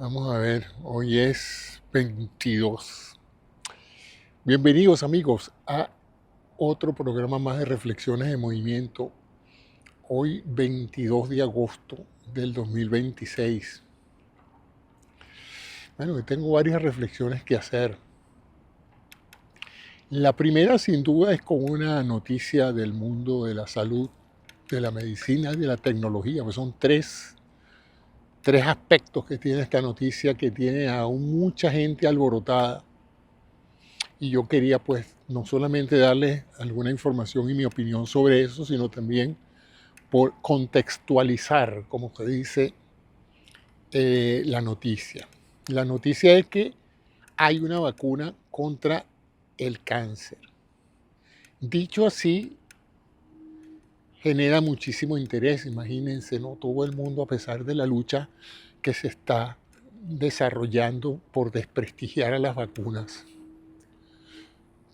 Vamos a ver, hoy es 22. Bienvenidos amigos a otro programa más de Reflexiones de Movimiento. Hoy 22 de agosto del 2026. Bueno, yo tengo varias reflexiones que hacer. La primera sin duda es con una noticia del mundo de la salud, de la medicina y de la tecnología, pues son tres aspectos que tiene esta noticia que tiene a mucha gente alborotada. Y yo quería pues no solamente darles alguna información y mi opinión sobre eso, sino también por contextualizar, como se dice, la noticia. La noticia es que hay una vacuna contra el cáncer. Dicho así, genera muchísimo interés, imagínense, ¿no? Todo el mundo, a pesar de la lucha que se está desarrollando por desprestigiar a las vacunas,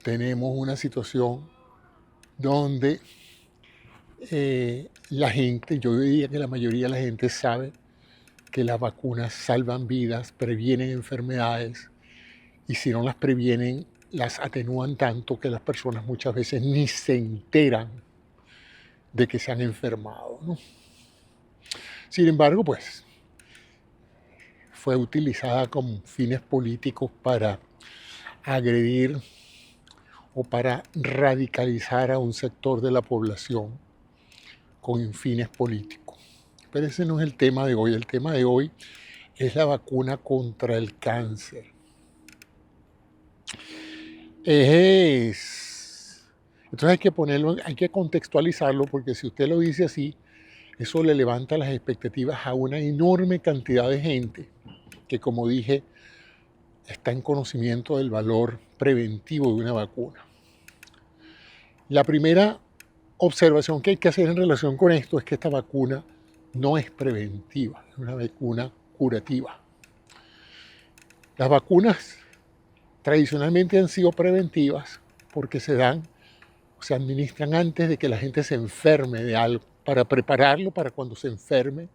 tenemos una situación donde la gente, yo diría que la mayoría de la gente sabe que las vacunas salvan vidas, previenen enfermedades y si no las previenen, las atenúan tanto que las personas muchas veces ni se enteran de que se han enfermado, ¿no? Sin embargo, pues fue utilizada con fines políticos para agredir o para radicalizar a un sector de la población con fines políticos. Pero ese no es el tema de hoy. El tema de hoy es la vacuna contra el cáncer. Entonces hay que ponerlo, hay que contextualizarlo porque si usted lo dice así, eso le levanta las expectativas a una enorme cantidad de gente que, como dije, está en conocimiento del valor preventivo de una vacuna. La primera observación que hay que hacer en relación con esto es que esta vacuna no es preventiva, es una vacuna curativa. Las vacunas tradicionalmente han sido preventivas porque se administran antes de que la gente se enferme de algo, para prepararlo para cuando se enferme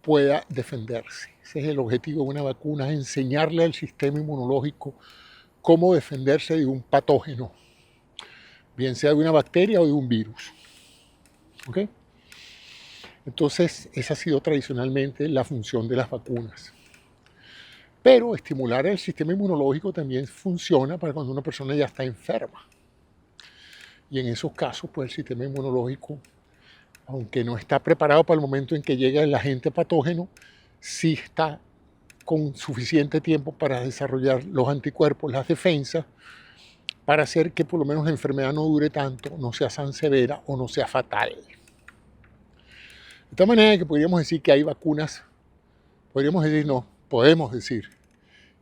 pueda defenderse. Ese es el objetivo de una vacuna, es enseñarle al sistema inmunológico cómo defenderse de un patógeno, bien sea de una bacteria o de un virus. ¿Ok? Entonces, esa ha sido tradicionalmente la función de las vacunas. Pero estimular el sistema inmunológico también funciona para cuando una persona ya está enferma. Y en esos casos, pues el sistema inmunológico, aunque no está preparado para el momento en que llega el agente patógeno, sí está con suficiente tiempo para desarrollar los anticuerpos, las defensas, para hacer que por lo menos la enfermedad no dure tanto, no sea tan severa o no sea fatal. De tal manera que podemos decir que hay vacunas, podemos decir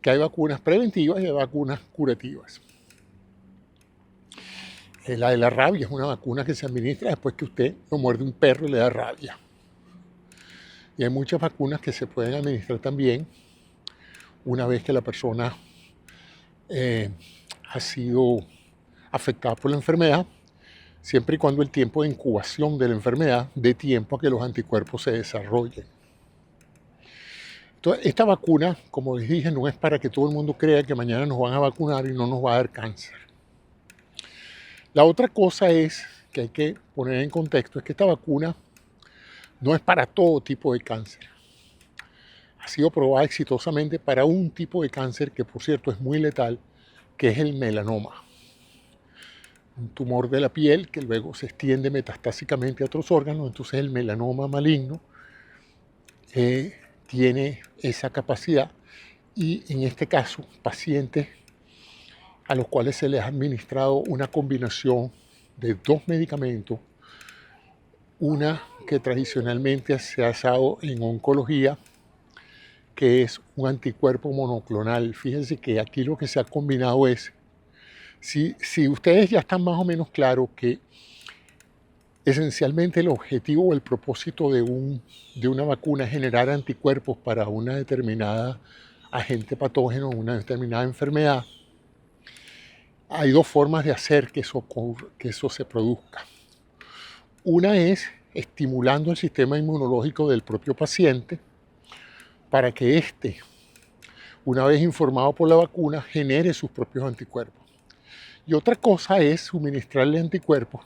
que hay vacunas preventivas y hay vacunas curativas. La de la rabia es una vacuna que se administra después que usted lo muerde un perro y le da rabia. Y hay muchas vacunas que se pueden administrar también una vez que la persona ha sido afectada por la enfermedad, siempre y cuando el tiempo de incubación de la enfermedad dé tiempo a que los anticuerpos se desarrollen. Entonces, esta vacuna, como les dije, no es para que todo el mundo crea que mañana nos van a vacunar y no nos va a dar cáncer. La otra cosa es que hay que poner en contexto es que esta vacuna no es para todo tipo de cáncer. Ha sido probada exitosamente para un tipo de cáncer que, por cierto, es muy letal, que es el melanoma. Un tumor de la piel que luego se extiende metastásicamente a otros órganos, entonces el melanoma maligno tiene esa capacidad y en este caso pacientes a los cuales se les ha administrado una combinación de dos medicamentos, una que tradicionalmente se ha usado en oncología, que es un anticuerpo monoclonal. Fíjense que aquí lo que se ha combinado es, si ustedes ya están más o menos claros que esencialmente el objetivo o el propósito de una vacuna es generar anticuerpos para una determinada agente patógeno, una determinada enfermedad, hay dos formas de hacer que eso se produzca. Una es estimulando el sistema inmunológico del propio paciente, para que una vez informado por la vacuna, genere sus propios anticuerpos. Y otra cosa es suministrarle anticuerpos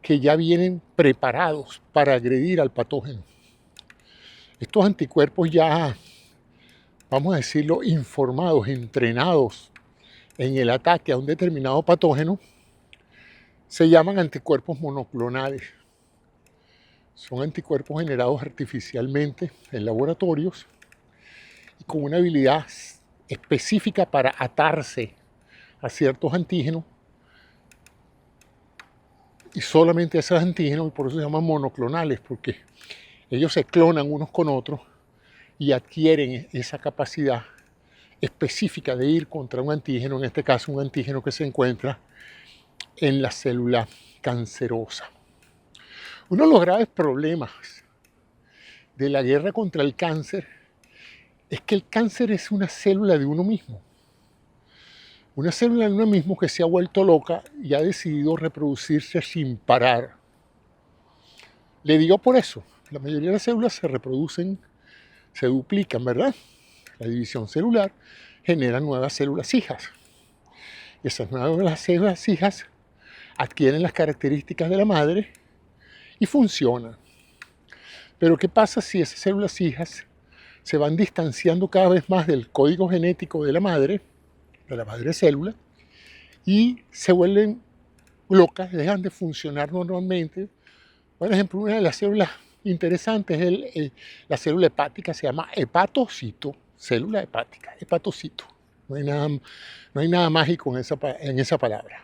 que ya vienen preparados para agredir al patógeno. Estos anticuerpos ya, vamos a decirlo, informados, entrenados en el ataque a un determinado patógeno, se llaman anticuerpos monoclonales. Son anticuerpos generados artificialmente en laboratorios y con una habilidad específica para atarse a ciertos antígenos, y solamente a esos antígenos, y por eso se llaman monoclonales, porque ellos se clonan unos con otros y adquieren esa capacidad específica de ir contra un antígeno, en este caso un antígeno que se encuentra en la célula cancerosa. Uno de los graves problemas de la guerra contra el cáncer es que el cáncer es una célula de uno mismo. Una célula de uno mismo que se ha vuelto loca y ha decidido reproducirse sin parar. Le digo por eso, la mayoría de las células se reproducen, se duplican, ¿verdad? La división celular genera nuevas células hijas. Esas nuevas células hijas adquieren las características de la madre y funcionan. Pero ¿qué pasa si esas células hijas se van distanciando cada vez más del código genético de la madre célula, y se vuelven locas, dejan de funcionar normalmente? Por ejemplo, una de las células interesantes es la célula hepática, se llama hepatocito, célula hepática, hepatocito. No hay nada mágico en esa palabra.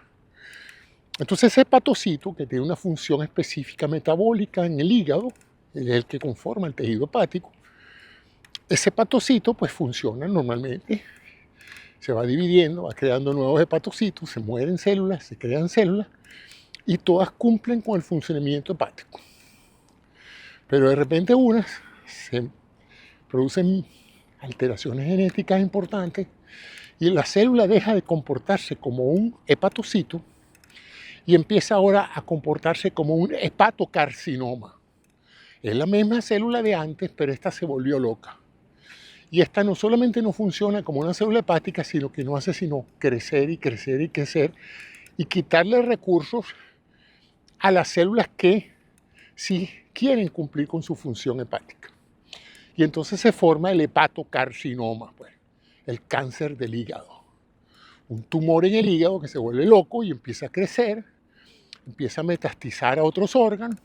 Entonces ese hepatocito, que tiene una función específica metabólica en el hígado, es el que conforma el tejido hepático, ese hepatocito pues funciona normalmente, se va dividiendo, va creando nuevos hepatocitos, se mueren células, se crean células, y todas cumplen con el funcionamiento hepático. Pero de repente unas se producen alteraciones genéticas importantes y la célula deja de comportarse como un hepatocito y empieza ahora a comportarse como un hepatocarcinoma. Es la misma célula de antes, pero esta se volvió loca. Y esta no solamente no funciona como una célula hepática, sino que no hace sino crecer y crecer y crecer y quitarle recursos a las células que sí quieren cumplir con su función hepática. Y entonces se forma el hepatocarcinoma, pues, el cáncer del hígado. Un tumor en el hígado que se vuelve loco y empieza a crecer, empieza a metastizar a otros órganos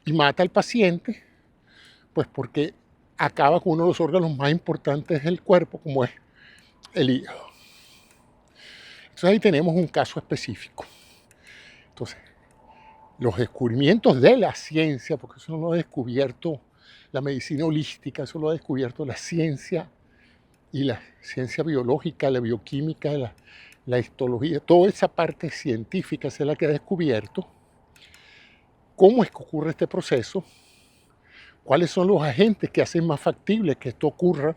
y mata al paciente, pues porque acaba con uno de los órganos más importantes del cuerpo, como es el hígado. Entonces ahí tenemos un caso específico. Entonces, los descubrimientos de la ciencia, porque eso no lo ha descubierto la medicina holística, eso lo ha descubierto la ciencia, y la ciencia biológica, la bioquímica, la histología, toda esa parte científica es la que ha descubierto cómo es que ocurre este proceso, cuáles son los agentes que hacen más factible que esto ocurra,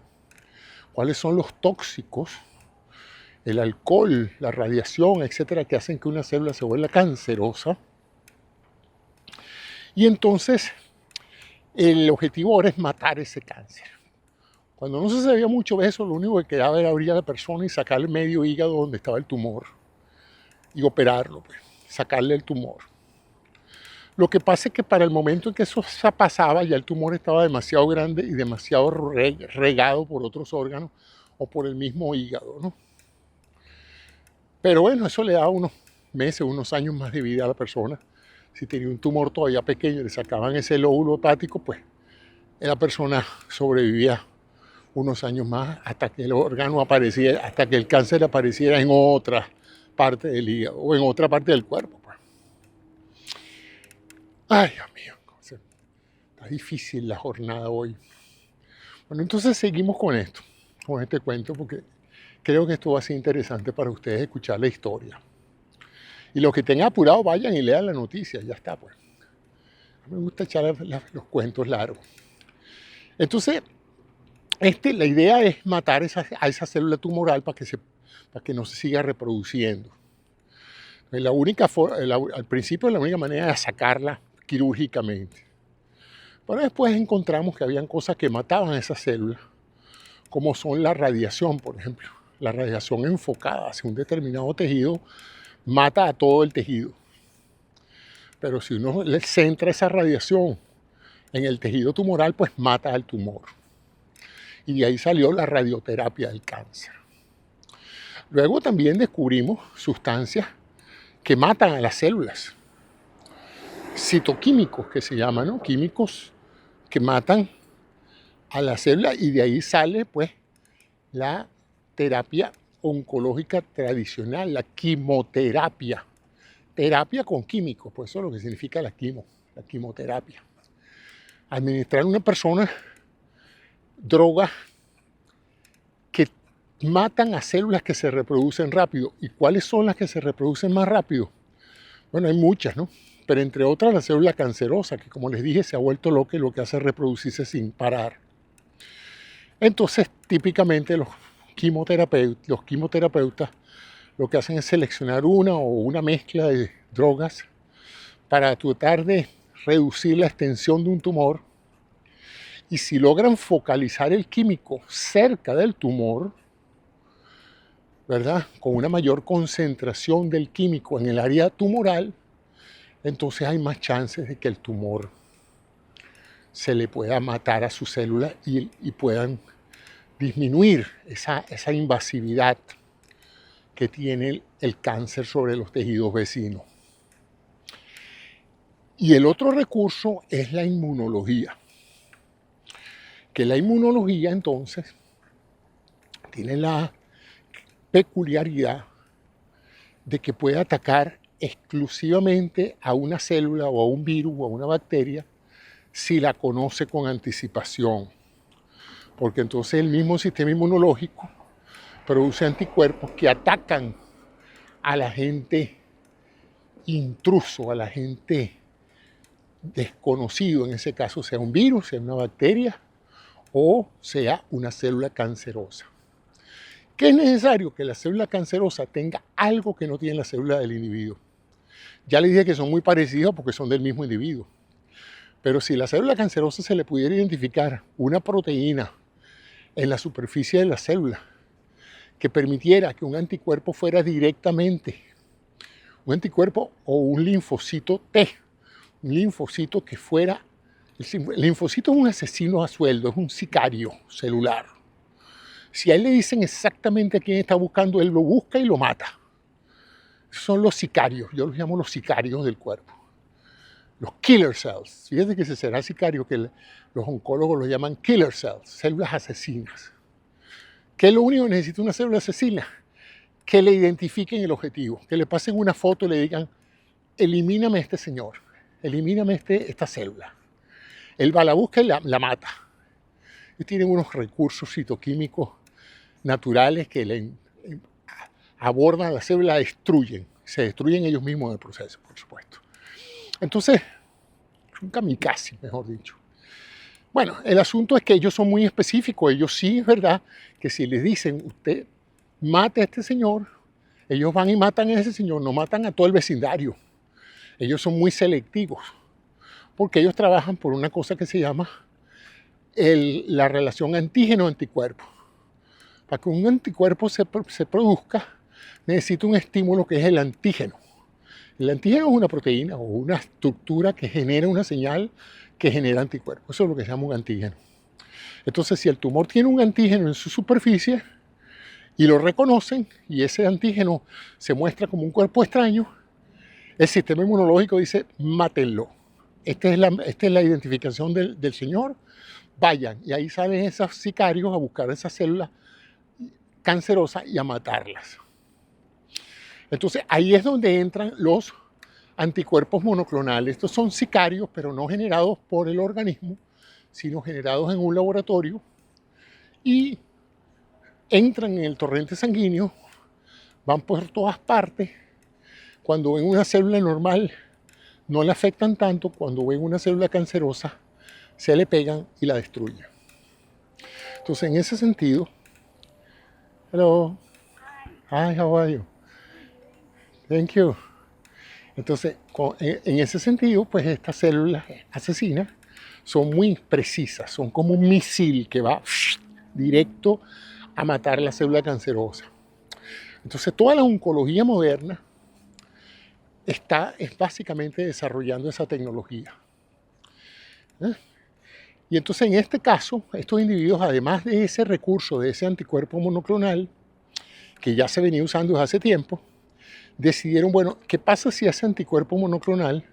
cuáles son los tóxicos, el alcohol, la radiación, etcétera, que hacen que una célula se vuelva cancerosa. Y entonces el objetivo ahora es matar ese cáncer. Cuando no se sabía mucho de eso, lo único que quedaba era abrir a la persona y sacarle medio hígado donde estaba el tumor y operarlo, pues, sacarle el tumor. Lo que pasa es que para el momento en que eso pasaba, ya el tumor estaba demasiado grande y demasiado regado por otros órganos o por el mismo hígado, ¿no? Pero bueno, eso le daba unos meses, unos años más de vida a la persona. Si tenía un tumor todavía pequeño y le sacaban ese lóbulo hepático, pues la persona sobrevivía unos años más hasta que el órgano apareciera, hasta que el cáncer apareciera en otra parte del hígado o en otra parte del cuerpo. Pues. Ay, Dios mío, está difícil la jornada hoy. Bueno, entonces seguimos con esto, con este cuento, porque creo que esto va a ser interesante para ustedes escuchar la historia. Y los que tengan apurado, vayan y lean la noticia, ya está, pues. Me gusta echar los cuentos largos. Entonces, la idea es matar a esa célula tumoral para que no se siga reproduciendo. Al principio la única manera era sacarla quirúrgicamente. Pero después encontramos que habían cosas que mataban a esas células, como son la radiación, por ejemplo. La radiación enfocada hacia un determinado tejido mata a todo el tejido. Pero si uno le centra esa radiación en el tejido tumoral, pues mata al tumor. Y de ahí salió la radioterapia del cáncer. Luego también descubrimos sustancias que matan a las células. Citoquímicos que se llaman, ¿no? Químicos que matan a la célula, y de ahí sale pues la terapia oncológica tradicional, la quimioterapia. Terapia con químicos, pues eso es lo que significa la quimioterapia. Administrar a una persona drogas que matan a células que se reproducen rápido. ¿Y cuáles son las que se reproducen más rápido? Bueno, hay muchas, ¿no? Pero entre otras la célula cancerosa, que como les dije se ha vuelto loca y lo que hace es reproducirse sin parar. Entonces, típicamente los quimioterapeutas lo que hacen es seleccionar una o una mezcla de drogas para tratar de reducir la extensión de un tumor, y si logran focalizar el químico cerca del tumor, ¿verdad?, con una mayor concentración del químico en el área tumoral, entonces hay más chances de que el tumor se le pueda matar a su célula y puedan disminuir esa invasividad que tiene el cáncer sobre los tejidos vecinos. Y el otro recurso es la inmunología. Que la inmunología entonces tiene la peculiaridad de que puede atacar exclusivamente a una célula o a un virus o a una bacteria si la conoce con anticipación. Porque entonces el mismo sistema inmunológico produce anticuerpos que atacan al agente intruso, al agente desconocido, en ese caso sea un virus, sea una bacteria o sea una célula cancerosa. ¿Qué es necesario? Que la célula cancerosa tenga algo que no tiene la célula del individuo. Ya les dije que son muy parecidos porque son del mismo individuo. Pero si la célula cancerosa se le pudiera identificar una proteína en la superficie de la célula que permitiera que un anticuerpo fuera directamente, un anticuerpo o un linfocito T, un linfocito que fuera, el linfocito es un asesino a sueldo, es un sicario celular. Si a él le dicen exactamente a quién está buscando, él lo busca y lo mata. Son los sicarios, yo los llamo los sicarios del cuerpo. Los killer cells. Fíjense que ese será sicario, que los oncólogos lo llaman killer cells, células asesinas. ¿Qué es lo único que necesita una célula asesina? Que le identifiquen el objetivo, que le pasen una foto y le digan, elimíname a este señor, elimíname esta célula. Él va a la búsqueda y la mata. Y tienen unos recursos citoquímicos naturales que abordan la célula, se destruyen ellos mismos en el proceso, por supuesto. Entonces, es un kamikaze, mejor dicho. Bueno, el asunto es que ellos son muy específicos. Ellos sí es verdad que si les dicen, usted mate a este señor, ellos van y matan a ese señor, no matan a todo el vecindario. Ellos son muy selectivos, porque ellos trabajan por una cosa que se llama la relación antígeno-anticuerpo. Para que un anticuerpo se produzca, necesita un estímulo que es el antígeno. El antígeno es una proteína o una estructura que genera una señal que genera anticuerpos. Eso es lo que se llama un antígeno. Entonces, si el tumor tiene un antígeno en su superficie y lo reconocen y ese antígeno se muestra como un cuerpo extraño, el sistema inmunológico dice, mátenlo. Esta es la identificación del señor. Vayan, y ahí salen esos sicarios a buscar esas células cancerosas y a matarlas. Entonces, ahí es donde entran los anticuerpos monoclonales. Estos son sicarios, pero no generados por el organismo, sino generados en un laboratorio y entran en el torrente sanguíneo, van por todas partes. Cuando ven una célula normal, no la afectan tanto. Cuando ven una célula cancerosa, se le pegan y la destruyen. Entonces, en ese sentido, hello, hi, how are you? Thank you. Entonces, en ese sentido, pues estas células asesinas son muy precisas, son como un misil que va directo a matar la célula cancerosa. Entonces toda la oncología moderna es básicamente desarrollando esa tecnología. ¿Eh? Y entonces en este caso, estos individuos, además de ese recurso, de ese anticuerpo monoclonal, que ya se venía usando desde hace tiempo, decidieron, bueno, ¿qué pasa si ese anticuerpo monoclonal,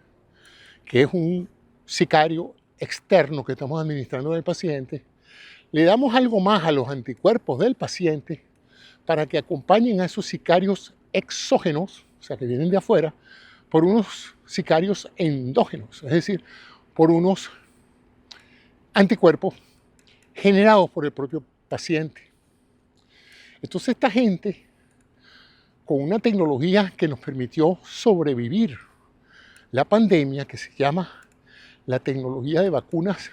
que es un sicario externo que estamos administrando al paciente, le damos algo más a los anticuerpos del paciente para que acompañen a esos sicarios exógenos, o sea, que vienen de afuera, por unos sicarios endógenos, es decir, por unos anticuerpos generados por el propio paciente. Entonces esta gente, con una tecnología que nos permitió sobrevivir la pandemia, que se llama la tecnología de vacunas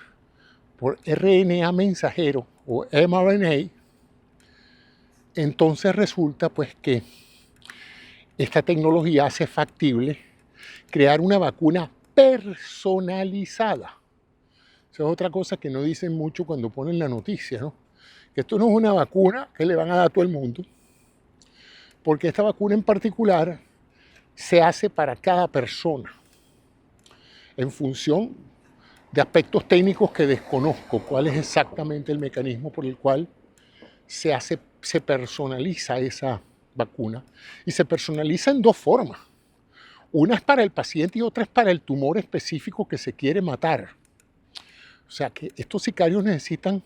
por RNA mensajero o mRNA, entonces resulta pues que esta tecnología hace factible crear una vacuna personalizada. Esa es otra cosa que no dicen mucho cuando ponen la noticia, ¿no? Que esto no es una vacuna que le van a dar a todo el mundo, porque esta vacuna en particular se hace para cada persona, en función de aspectos técnicos que desconozco, cuál es exactamente el mecanismo por el cual se personaliza esa vacuna. Y se personaliza en dos formas. Una es para el paciente y otra es para el tumor específico que se quiere matar. O sea que estos sicarios necesitan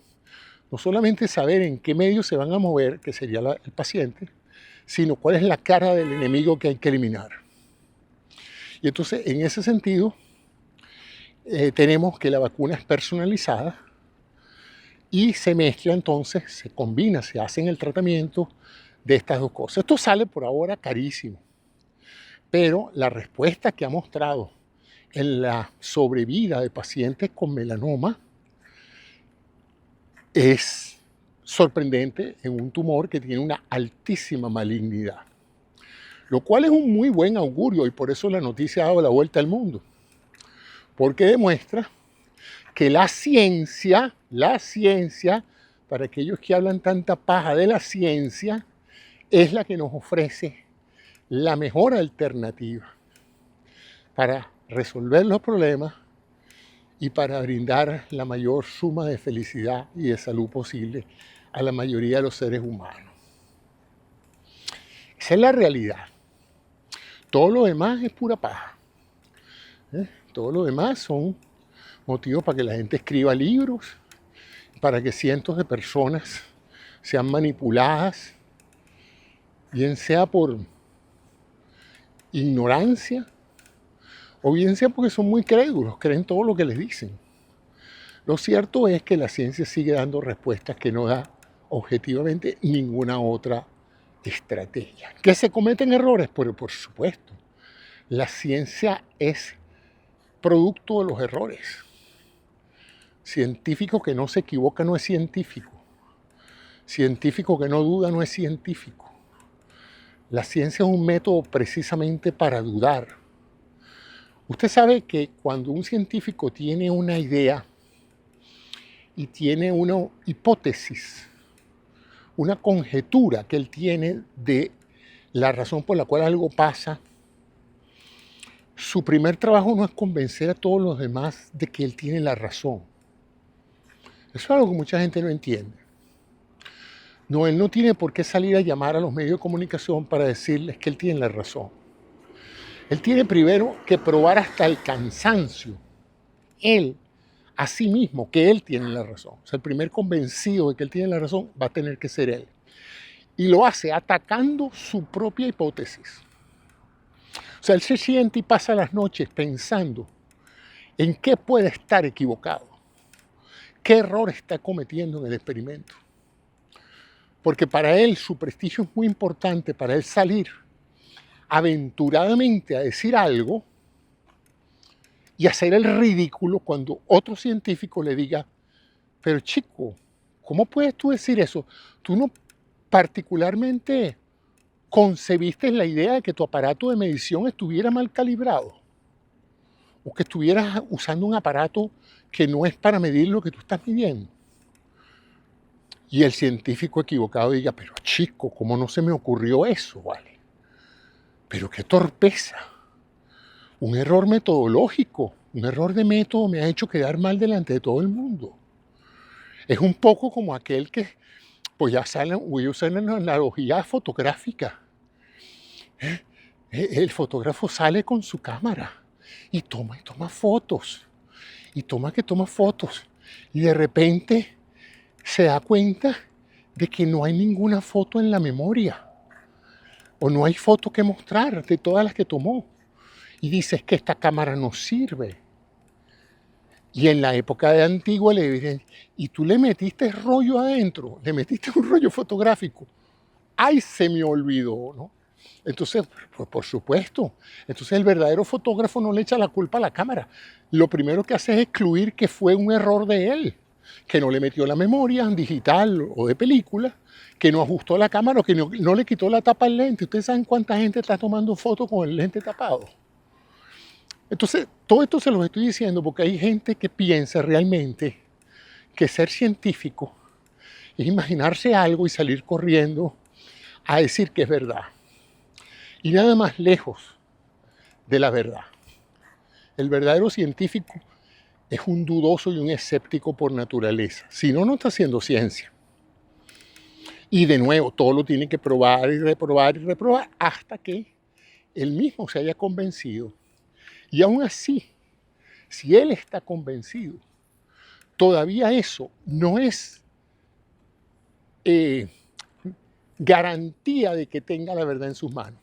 no solamente saber en qué medio se van a mover, que sería el paciente, sino cuál es la cara del enemigo que hay que eliminar. Y entonces, en ese sentido, tenemos que la vacuna es personalizada y se mezcla entonces, se combina, se hace en el tratamiento de estas dos cosas. Esto sale por ahora carísimo, pero la respuesta que ha mostrado en la sobrevida de pacientes con melanoma es sorprendente en un tumor que tiene una altísima malignidad, lo cual es un muy buen augurio y por eso la noticia ha dado la vuelta al mundo, porque demuestra que la ciencia, para aquellos que hablan tanta paja de la ciencia, es la que nos ofrece la mejor alternativa para resolver los problemas y para brindar la mayor suma de felicidad y de salud posible a la mayoría de los seres humanos. Esa es la realidad. Todo lo demás es pura paja. Todo lo demás son motivos para que la gente escriba libros, para que cientos de personas sean manipuladas, bien sea por ignorancia o bien sea porque son muy crédulos, creen todo lo que les dicen. Lo cierto es que la ciencia sigue dando respuestas que no da objetivamente ninguna otra estrategia. ¿Que se cometen errores? Pero por supuesto, la ciencia es producto de los errores. Científico que no se equivoca no es científico. Científico que no duda no es científico. La ciencia es un método precisamente para dudar. Usted sabe que cuando un científico tiene una idea y tiene una hipótesis, una conjetura que él tiene de la razón por la cual algo pasa, su primer trabajo no es convencer a todos los demás de que él tiene la razón. Eso es algo que mucha gente no entiende. No, él no tiene por qué salir a llamar a los medios de comunicación para decirles que él tiene la razón. Él tiene primero que probar hasta el cansancio, él, a sí mismo, que él tiene la razón. O sea, el primer convencido de que él tiene la razón va a tener que ser él. Y lo hace atacando su propia hipótesis. O sea, él se siente y pasa las noches pensando en qué puede estar equivocado, qué error está cometiendo en el experimento. Porque para él su prestigio es muy importante, para él salir aventuradamente a decir algo y hacer el ridículo cuando otro científico le diga, pero chico, ¿cómo puedes tú decir eso? Tú no particularmente concebiste la idea de que tu aparato de medición estuviera mal calibrado o que estuvieras usando un aparato que no es para medir lo que tú estás midiendo. y el científico equivocado diga, pero chico, ¿cómo no se me ocurrió eso, vale? Pero qué torpeza. Un error metodológico, un error de método me ha hecho quedar mal delante de todo el mundo. Es un poco como aquel que, pues ya sale, voy a usar una analogía fotográfica. El fotógrafo sale con su cámara y toma fotos, y toma fotos, y de repente se da cuenta de que no hay ninguna foto en la memoria, o no hay foto que mostrar de todas las que tomó. Y dice, es que esta cámara no sirve. Y en la época de antigua le dicen, y tú le metiste rollo adentro, le metiste un rollo fotográfico. ¡Ay, se me olvidó! ¿No? Entonces, pues por supuesto, entonces el verdadero fotógrafo no le echa la culpa a la cámara. Lo primero que hace es excluir que fue un error de él, que no le metió la memoria digital o de película, que no ajustó la cámara o que no le quitó la tapa al lente. ¿Ustedes saben cuánta gente está tomando fotos con el lente tapado? Entonces, todo esto se lo estoy diciendo porque hay gente que piensa realmente que ser científico es imaginarse algo y salir corriendo a decir que es verdad. Y nada más lejos de la verdad. El verdadero científico es un dudoso y un escéptico por naturaleza. Si no, no está haciendo ciencia. Y de nuevo, todo lo tiene que probar y reprobar hasta que él mismo se haya convencido. Y aún así, si él está convencido, todavía eso no es garantía de que tenga la verdad en sus manos.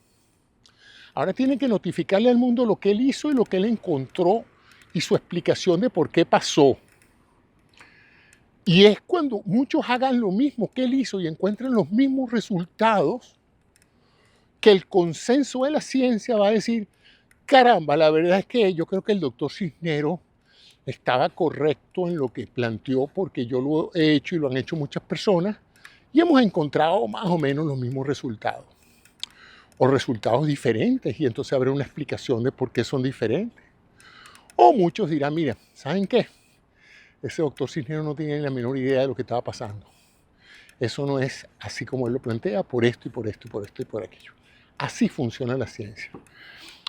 Ahora tiene que notificarle al mundo lo que él hizo y lo que él encontró y su explicación de por qué pasó. Y es cuando muchos hagan lo mismo que él hizo y encuentren los mismos resultados, que el consenso de la ciencia va a decir, caramba, la verdad es que yo creo que el doctor Cisneros estaba correcto en lo que planteó porque yo lo he hecho y lo han hecho muchas personas y hemos encontrado más o menos los mismos resultados o resultados diferentes y entonces habrá una explicación de por qué son diferentes. O muchos dirán, mira, ¿saben qué? Ese doctor Cisneros no tiene la menor idea de lo que estaba pasando. Eso no es así como él lo plantea, por esto y por esto y por esto y por aquello. Así funciona la ciencia.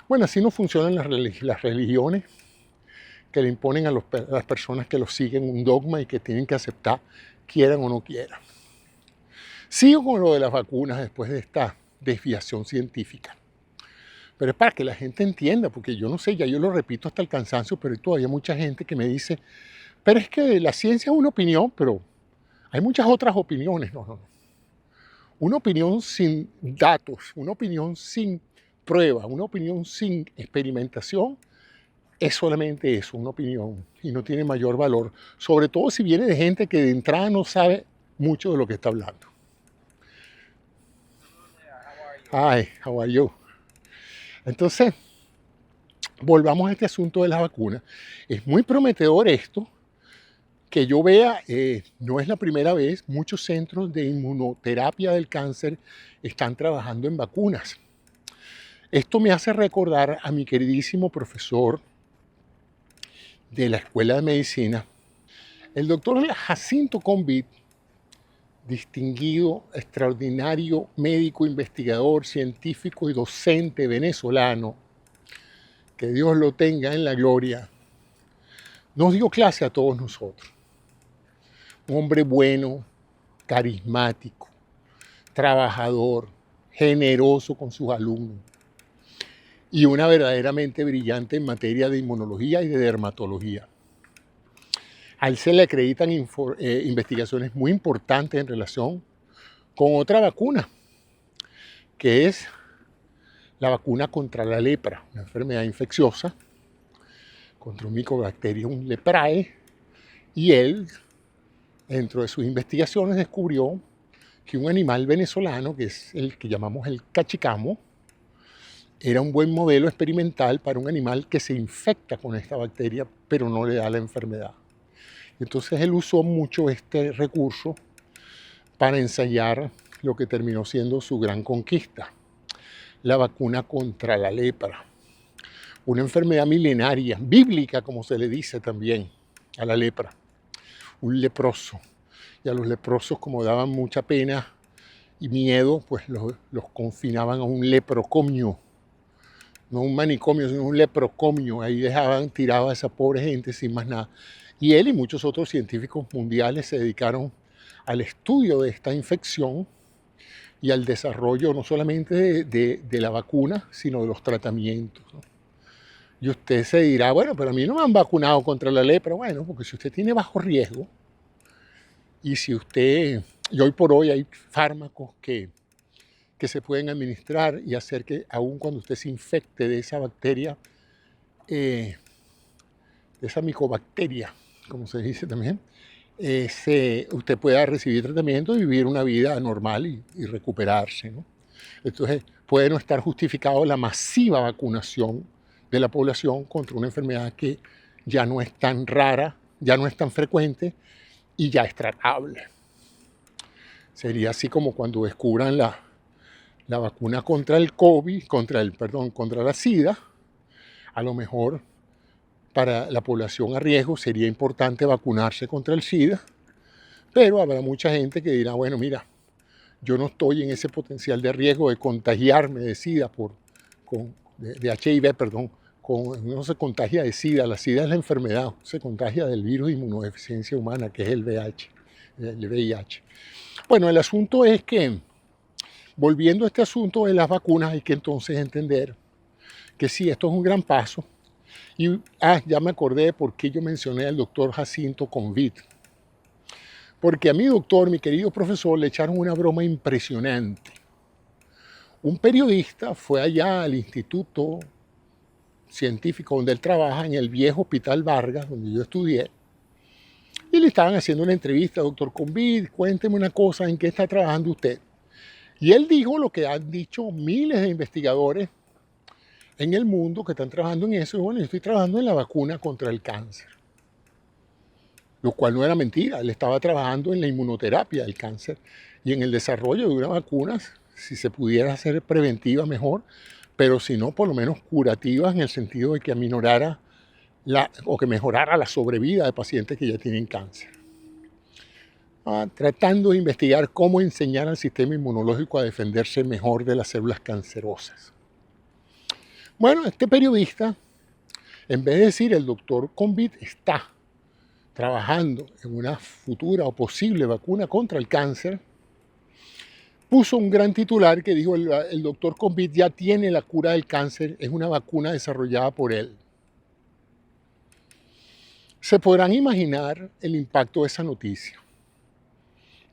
Bueno, así no funcionan las religiones que le imponen a las personas que los siguen un dogma y que tienen que aceptar, quieran o no quieran. Sigo con lo de las vacunas después de esta desviación científica. Pero es para que la gente entienda, porque yo no sé, ya yo lo repito hasta el cansancio, pero hay todavía mucha gente que me dice, pero es que la ciencia es una opinión, pero hay muchas otras opiniones. No. Una opinión sin datos, una opinión sin prueba, una opinión sin experimentación, es solamente eso, una opinión, y no tiene mayor valor, sobre todo si viene de gente que de entrada no sabe mucho de lo que está hablando. Hi, how are you? Entonces, volvamos a este asunto de las vacunas. Es muy prometedor esto, que yo vea, no es la primera vez, muchos centros de inmunoterapia del cáncer están trabajando en vacunas. Esto me hace recordar a mi queridísimo profesor de la Escuela de Medicina, el doctor Jacinto Convit, distinguido, extraordinario médico, investigador, científico y docente venezolano, que Dios lo tenga en la gloria, nos dio clase a todos nosotros. Un hombre bueno, carismático, trabajador, generoso con sus alumnos y una verdaderamente brillante en materia de inmunología y de dermatología. A él se le acreditan investigaciones muy importantes en relación con otra vacuna, que es la vacuna contra la lepra, una enfermedad infecciosa, contra un Mycobacterium leprae, y él, dentro de sus investigaciones, descubrió que un animal venezolano, que es el que llamamos el cachicamo, era un buen modelo experimental para un animal que se infecta con esta bacteria, pero no le da la enfermedad. Entonces él usó mucho este recurso para ensayar lo que terminó siendo su gran conquista, la vacuna contra la lepra, una enfermedad milenaria, bíblica como se le dice también a la lepra, un leproso. y a los leprosos, como daban mucha pena y miedo, pues los confinaban a un leprocomio, no un manicomio, sino un leprocomio. Ahí dejaban tirada a esa pobre gente sin más nada. Y él y muchos otros científicos mundiales se dedicaron al estudio de esta infección y al desarrollo no solamente de la vacuna, sino de los tratamientos, ¿no? Y usted se dirá, bueno, pero a mí no me han vacunado contra la lepra. Bueno, porque si usted tiene bajo riesgo y si usted, y hoy por hoy hay fármacos que se pueden administrar y hacer que aun cuando usted se infecte de esa bacteria, de esa micobacteria, como se dice también, usted pueda recibir tratamiento y vivir una vida normal y recuperarse, ¿no? Entonces, puede no estar justificado la masiva vacunación de la población contra una enfermedad que ya no es tan rara, ya no es tan frecuente y ya es tratable. Sería así como cuando descubran la vacuna contra el COVID, contra la SIDA. A lo mejor para la población a riesgo sería importante vacunarse contra el SIDA, pero habrá mucha gente que dirá, bueno, mira, yo no estoy en ese potencial de riesgo de contagiarme de SIDA, de HIV, perdón, no se contagia de SIDA, la SIDA es la enfermedad, se contagia del virus de inmunodeficiencia humana, que es el VIH. Bueno, el asunto es que, volviendo a este asunto de las vacunas, hay que entonces entender que sí, esto es un gran paso. Y ya me acordé de por qué yo mencioné al doctor Jacinto Convid. Porque a mi doctor, mi querido profesor, le echaron una broma impresionante. Un periodista fue allá al instituto científico donde él trabaja, en el viejo Hospital Vargas, donde yo estudié, y le estaban haciendo una entrevista, doctor Convid, cuénteme una cosa, ¿en qué está trabajando usted? Y él dijo lo que han dicho miles de investigadores en el mundo que están trabajando en eso. Y bueno, yo estoy trabajando en la vacuna contra el cáncer. Lo cual no era mentira, él estaba trabajando en la inmunoterapia del cáncer y en el desarrollo de una vacuna, si se pudiera hacer preventiva mejor, pero si no, por lo menos curativa, en el sentido de que aminorara o que mejorara la sobrevida de pacientes que ya tienen cáncer. Tratando de investigar cómo enseñar al sistema inmunológico a defenderse mejor de las células cancerosas. Bueno, este periodista, en vez de decir el doctor Convid está trabajando en una futura o posible vacuna contra el cáncer, puso un gran titular que dijo el doctor Convid ya tiene la cura del cáncer, es una vacuna desarrollada por él. Se podrán imaginar el impacto de esa noticia.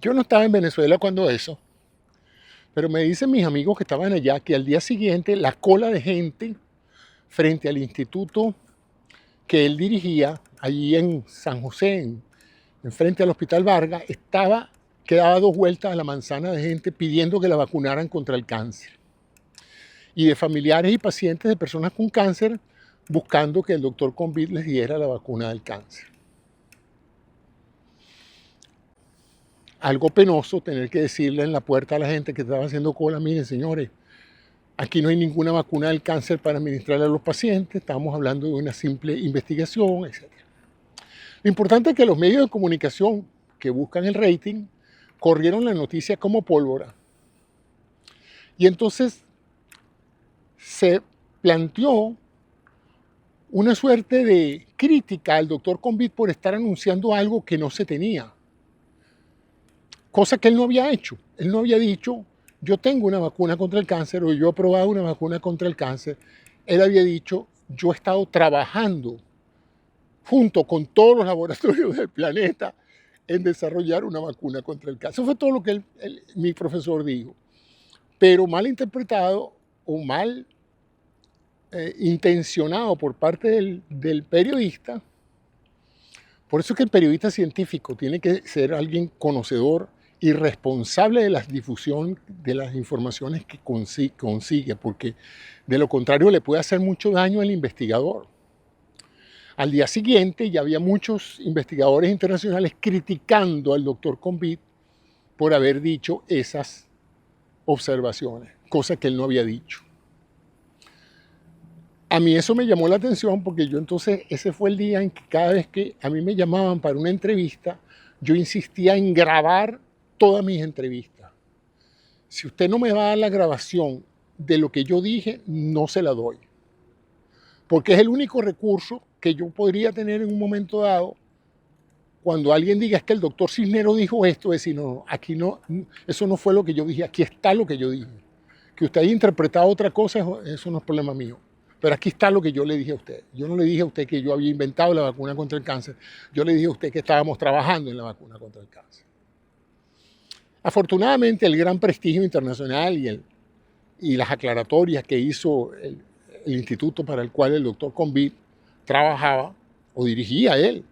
Yo no estaba en Venezuela cuando eso, pero me dicen mis amigos que estaban allá que al día siguiente la cola de gente frente al instituto que él dirigía, allí en San José, frente al Hospital Vargas, quedaba 2 vueltas a la manzana de gente pidiendo que la vacunaran contra el cáncer. Y de familiares y pacientes de personas con cáncer buscando que el doctor Convid les diera la vacuna del cáncer. Algo penoso tener que decirle en la puerta a la gente que estaba haciendo cola, miren señores, aquí no hay ninguna vacuna del cáncer para administrarle a los pacientes, estamos hablando de una simple investigación, etc. Lo importante es que los medios de comunicación que buscan el rating corrieron la noticia como pólvora. Y entonces se planteó una suerte de crítica al doctor Convid por estar anunciando algo que no se tenía. Cosa que él no había hecho. Él no había dicho, yo tengo una vacuna contra el cáncer o yo he probado una vacuna contra el cáncer. Él había dicho, yo he estado trabajando junto con todos los laboratorios del planeta en desarrollar una vacuna contra el cáncer. Eso fue todo lo que mi profesor dijo. Pero mal interpretado o mal intencionado por parte del periodista. Por eso es que el periodista científico tiene que ser alguien conocedor y responsable de la difusión de las informaciones que consigue, porque de lo contrario le puede hacer mucho daño al investigador. Al día siguiente ya había muchos investigadores internacionales criticando al doctor Convid por haber dicho esas observaciones, cosa que él no había dicho. A mí eso me llamó la atención porque yo entonces, ese fue el día en que cada vez que a mí me llamaban para una entrevista, yo insistía en grabar todas mis entrevistas. Si usted no me va a dar la grabación de lo que yo dije, no se la doy. Porque es el único recurso que yo podría tener en un momento dado cuando alguien diga es que el doctor Cisneros dijo esto, decir, no, aquí no, eso no fue lo que yo dije, aquí está lo que yo dije. Que usted haya interpretado otra cosa, eso no es problema mío. Pero aquí está lo que yo le dije a usted. Yo no le dije a usted que yo había inventado la vacuna contra el cáncer. Yo le dije a usted que estábamos trabajando en la vacuna contra el cáncer. Afortunadamente, el gran prestigio internacional y las aclaratorias que hizo el instituto para el cual el doctor Convit trabajaba o dirigía él,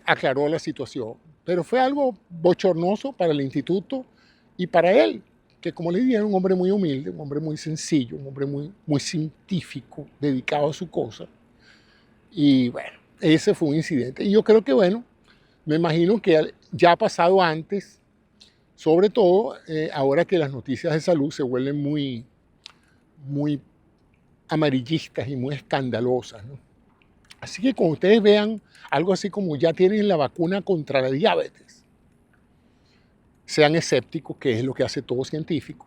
aclaró la situación. Pero fue algo bochornoso para el instituto y para él, que como le dije, era un hombre muy humilde, un hombre muy sencillo, un hombre muy científico, dedicado a su cosa. Y bueno, ese fue un incidente. Y yo creo que, bueno, me imagino que ya ha pasado antes, sobre todo ahora que las noticias de salud se vuelven muy amarillistas y muy escandalosas, ¿no? Así que cuando ustedes vean algo así como ya tienen la vacuna contra la diabetes, sean escépticos, que es lo que hace todo científico.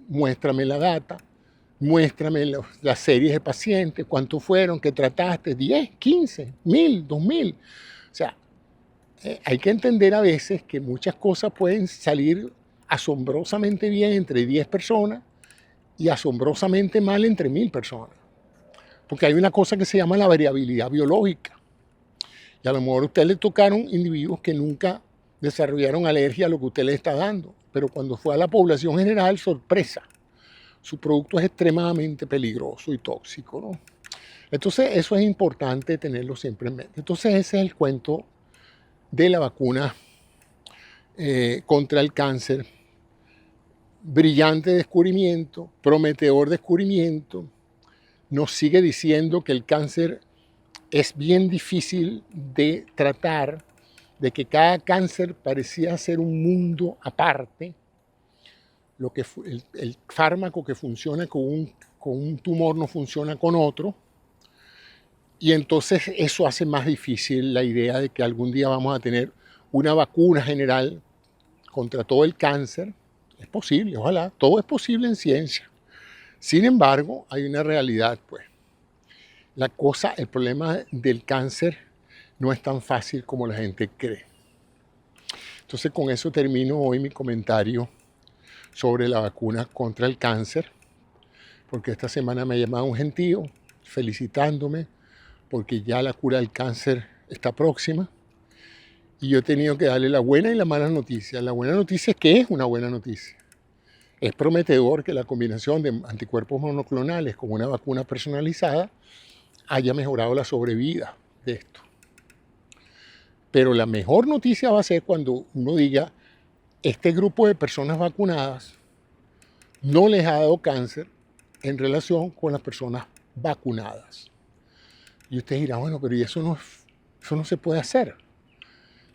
Muéstrame la data, muéstrame las series de pacientes, cuántos fueron, qué trataste, 10, 15, 1000, 2000. O sea, hay que entender a veces que muchas cosas pueden salir asombrosamente bien entre 10 personas y asombrosamente mal entre 1000 personas. Porque hay una cosa que se llama la variabilidad biológica. Y a lo mejor a usted le tocaron individuos que nunca desarrollaron alergia a lo que usted le está dando. Pero cuando fue a la población general, sorpresa. Su producto es extremadamente peligroso y tóxico, ¿no? Entonces, eso es importante tenerlo siempre en mente. Entonces, ese es el cuento de la vacuna contra el cáncer. Brillante descubrimiento, prometedor descubrimiento. Nos sigue diciendo que el cáncer es bien difícil de tratar, de que cada cáncer parecía ser un mundo aparte. El fármaco que funciona con un tumor no funciona con otro. Y entonces eso hace más difícil la idea de que algún día vamos a tener una vacuna general contra todo el cáncer. Es posible, ojalá, todo es posible en ciencia. Sin embargo, hay una realidad, pues. El problema del cáncer no es tan fácil como la gente cree. Entonces, con eso termino hoy mi comentario sobre la vacuna contra el cáncer, porque esta semana me ha llamado un gentío felicitándome porque ya la cura del cáncer está próxima y yo he tenido que darle la buena y la mala noticia. La buena noticia es que es una buena noticia. Es prometedor que la combinación de anticuerpos monoclonales con una vacuna personalizada haya mejorado la sobrevida de esto. Pero la mejor noticia va a ser cuando uno diga, este grupo de personas vacunadas no les ha dado cáncer en relación con las personas vacunadas. Y usted dirá, bueno, pero ¿y eso no se puede hacer?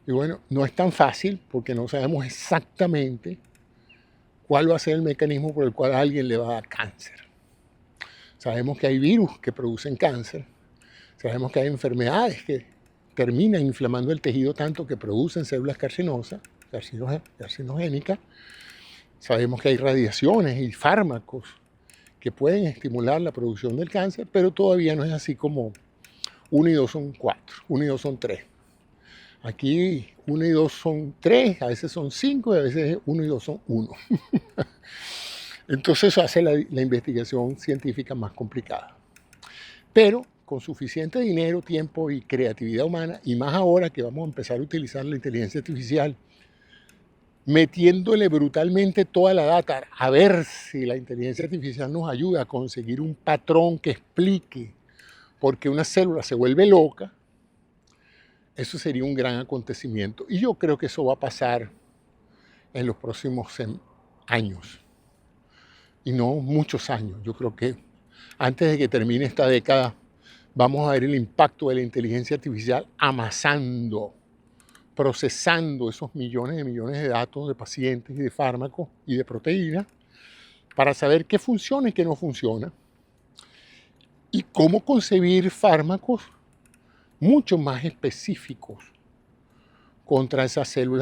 Y bueno, no es tan fácil porque no sabemos exactamente cuál va a ser el mecanismo por el cual a alguien le va a dar cáncer. Sabemos que hay virus que producen cáncer. Sabemos que hay enfermedades que terminan inflamando el tejido tanto que producen células carcinosas, carcinogénicas. Sabemos que hay radiaciones y fármacos que pueden estimular la producción del cáncer, pero todavía no es así como 1 y 2 son 4, 1 y 2 son 3. Aquí 1 y 2 son 3, a veces son 5 y a veces 1 y 2 son 1. Entonces eso hace la investigación científica más complicada. Pero con suficiente dinero, tiempo y creatividad humana, y más ahora que vamos a empezar a utilizar la inteligencia artificial, metiéndole brutalmente toda la data, a ver si la inteligencia artificial nos ayuda a conseguir un patrón que explique por qué una célula se vuelve loca, eso sería un gran acontecimiento. Y yo creo que eso va a pasar en los próximos años. Y no muchos años. Yo creo que antes de que termine esta década, vamos a ver el impacto de la inteligencia artificial amasando, procesando esos millones de datos de pacientes y de fármacos y de proteínas para saber qué funciona y qué no funciona y cómo concebir fármacos mucho más específicos, contra esas células